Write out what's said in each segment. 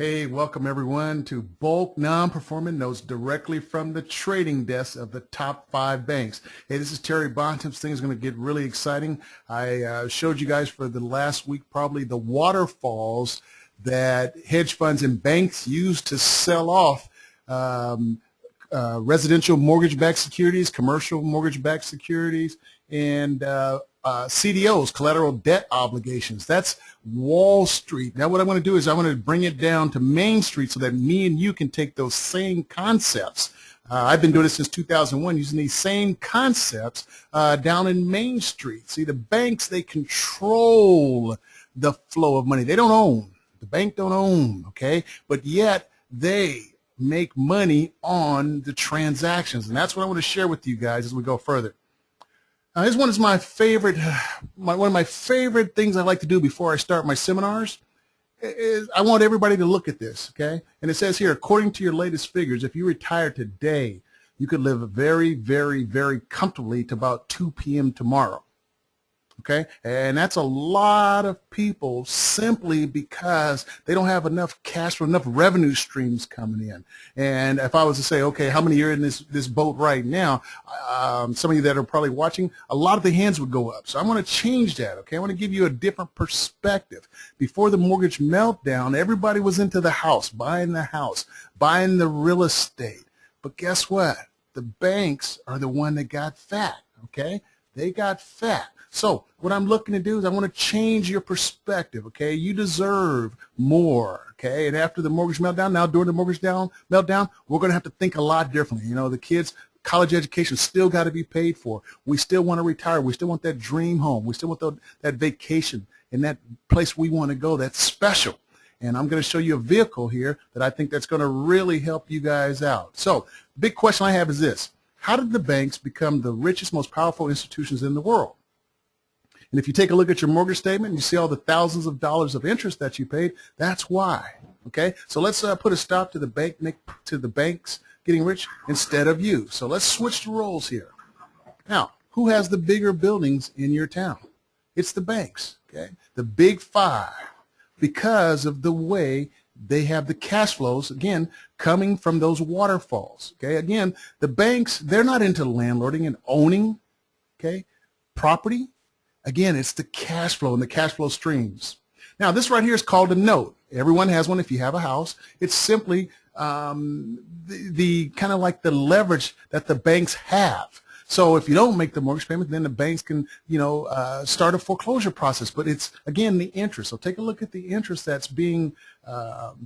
Hey, welcome everyone to bulk non-performing notes directly from the trading desk of the top 5 banks. Hey, this is Terry Bontemps. Things are going to get really exciting. I showed you guys for the last week probably the waterfalls that hedge funds and banks use to sell off residential mortgage-backed securities, commercial mortgage-backed securities, and CDOs, collateral debt obligations. That's Wall Street. Now what I'm going to do is I'm going to bring it down to Main Street so that me and you can take those same concepts. I've been doing it since 2001 using these same concepts down in Main Street. See, the banks, they control the flow of money. They don't own. The bank don't own, okay? But yet they make money on the transactions. And that's what I want to share with you guys as we go further. This one is my favorite, one of my favorite things I like to do before I start my seminars. Is I want everybody to look at this, okay? And it says here, according to your latest figures, if you retire today, you could live very, very, very comfortably to about 2 p.m. tomorrow. Okay, and that's a lot of people simply because they don't have enough cash flow, enough revenue streams coming in. And if I was to say, okay, how many are in this boat right now? Some of you that are probably watching, a lot of the hands would go up. So I want to change that. Okay, I want to give you a different perspective. Before the mortgage meltdown, everybody was into the house, buying the real estate. But guess what? The banks are the one that got fat. Okay, they got fat. So what I'm looking to do is I want to change your perspective, okay? You deserve more, okay? And after the mortgage meltdown, now during the mortgage meltdown, we're going to have to think a lot differently. You know, the kids' college education still got to be paid for. We still want to retire. We still want that dream home. We still want that vacation in that place we want to go that's special. And I'm going to show you a vehicle here that I think that's going to really help you guys out. So the big question I have is this. How did the banks become the richest, most powerful institutions in the world? And if you take a look at your mortgage statement and you see all the thousands of dollars of interest that you paid, that's why. Okay, so let's put a stop to the banks getting rich instead of you. So let's switch the roles here. Now, who has the bigger buildings in your town? It's the banks. Okay, the big 5, because of the way they have the cash flows, again, coming from those waterfalls. Okay, again, the banks, they're not into landlording and owning, okay, property. Again, it's the cash flow and the cash flow streams. Now, this right here is called a note. Everyone has one if you have a house. It's simply the kind of like the leverage that the banks have. So if you don't make the mortgage payment, then the banks can, start a foreclosure process. But it's, again, the interest. So take a look at the interest that's being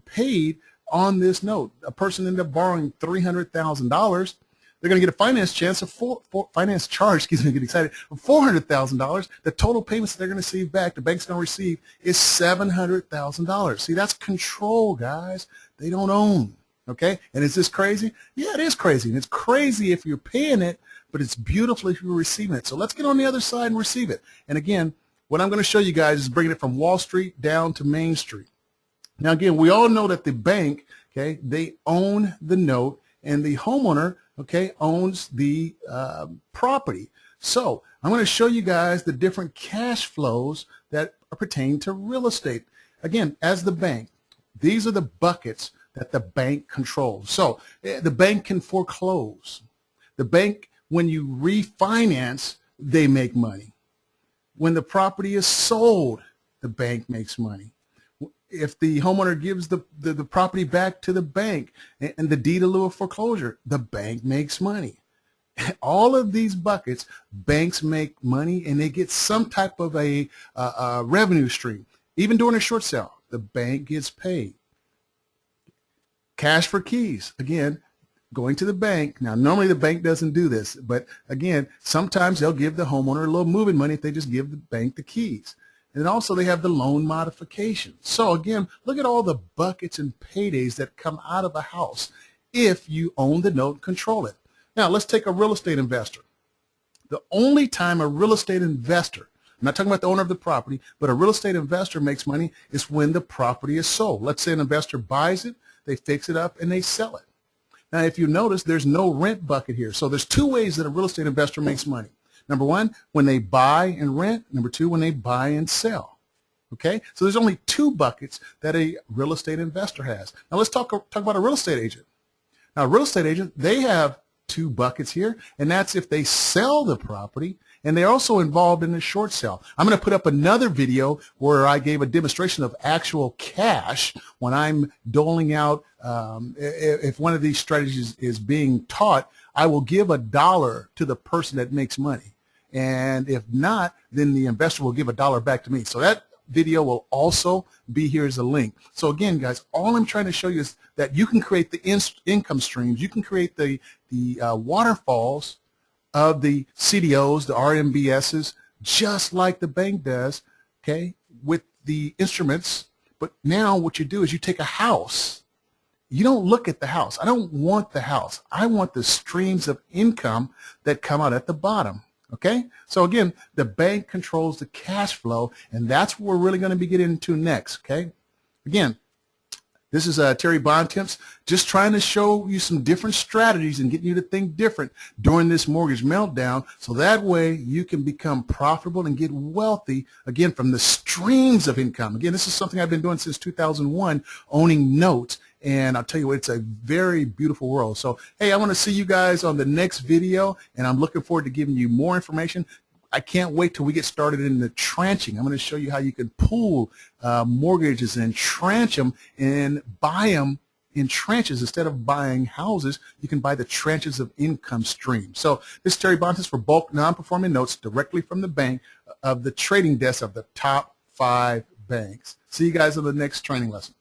paid on this note. A person ended up borrowing $300,000. They're going to get a finance charge, excuse me, get excited, of $400,000. The total payments that they're going to receive back, the bank's going to receive, is $700,000. See, that's control, guys. They don't own, okay? And is this crazy? Yeah, it is crazy. And it's crazy if you're paying it, but it's beautiful if you're receiving it. So let's get on the other side and receive it. And again, what I'm going to show you guys is bringing it from Wall Street down to Main Street. Now, again, we all know that the bank, okay, they own the note, and the homeowner, okay, owns the property. So I'm going to show you guys the different cash flows that pertain to real estate. Again, as the bank, these are the buckets that the bank controls. So the bank can foreclose. The bank, when you refinance, they make money. When the property is sold, the bank makes money. If the homeowner gives the property back to the bank and the deed in lieu of foreclosure, the bank makes money. All of these buckets, banks make money, and they get some type of a revenue stream. Even during a short sale, the bank gets paid. Cash for keys, again, going to the bank. Now, normally the bank doesn't do this, but again, sometimes they'll give the homeowner a little moving money if they just give the bank the keys. And also they have the loan modification. So again, look at all the buckets and paydays that come out of a house if you own the note and control it. Now let's take a real estate investor. The only time a real estate investor, I'm not talking about the owner of the property, but a real estate investor makes money is when the property is sold. Let's say an investor buys it, they fix it up, and they sell it. Now if you notice, there's no rent bucket here. So there's 2 ways that a real estate investor makes money. Number 1, when they buy and rent. Number 2, when they buy and sell. Okay, so there's only two buckets that a real estate investor has. Now let's talk about a real estate agent. Now, a real estate agent, they have two buckets here, and that's if they sell the property, and they're also involved in the short sale. I'm going to put up another video where I gave a demonstration of actual cash when I'm doling out. If one of these strategies is being taught, I will give $1 to the person that makes money. And if not, then the investor will give $1 back to me. So that video will also be here as a link. So again, guys, all I'm trying to show you is that you can create the income streams. You can create the waterfalls of the CDOs, the RMBSs, just like the bank does, okay, with the instruments. But now what you do is you take a house. You don't look at the house. I don't want the house. I want the streams of income that come out at the bottom. Okay, so again, the bank controls the cash flow, and that's what we're really going to be getting into next. Okay, again, this is Terry Bontemps, just trying to show you some different strategies and getting you to think different during this mortgage meltdown, so that way you can become profitable and get wealthy again from the streams of income. Again, this is something I've been doing since 2001, owning notes. And I'll tell you what, it's a very beautiful world. So, hey, I want to see you guys on the next video, and I'm looking forward to giving you more information. I can't wait till we get started in the tranching. I'm going to show you how you can pool mortgages and tranche them and buy them in tranches. Instead of buying houses, you can buy the tranches of income stream. So this is Terry Bontemps for bulk non-performing notes directly from the bank of the trading desk of the top 5 banks. See you guys on the next training lesson.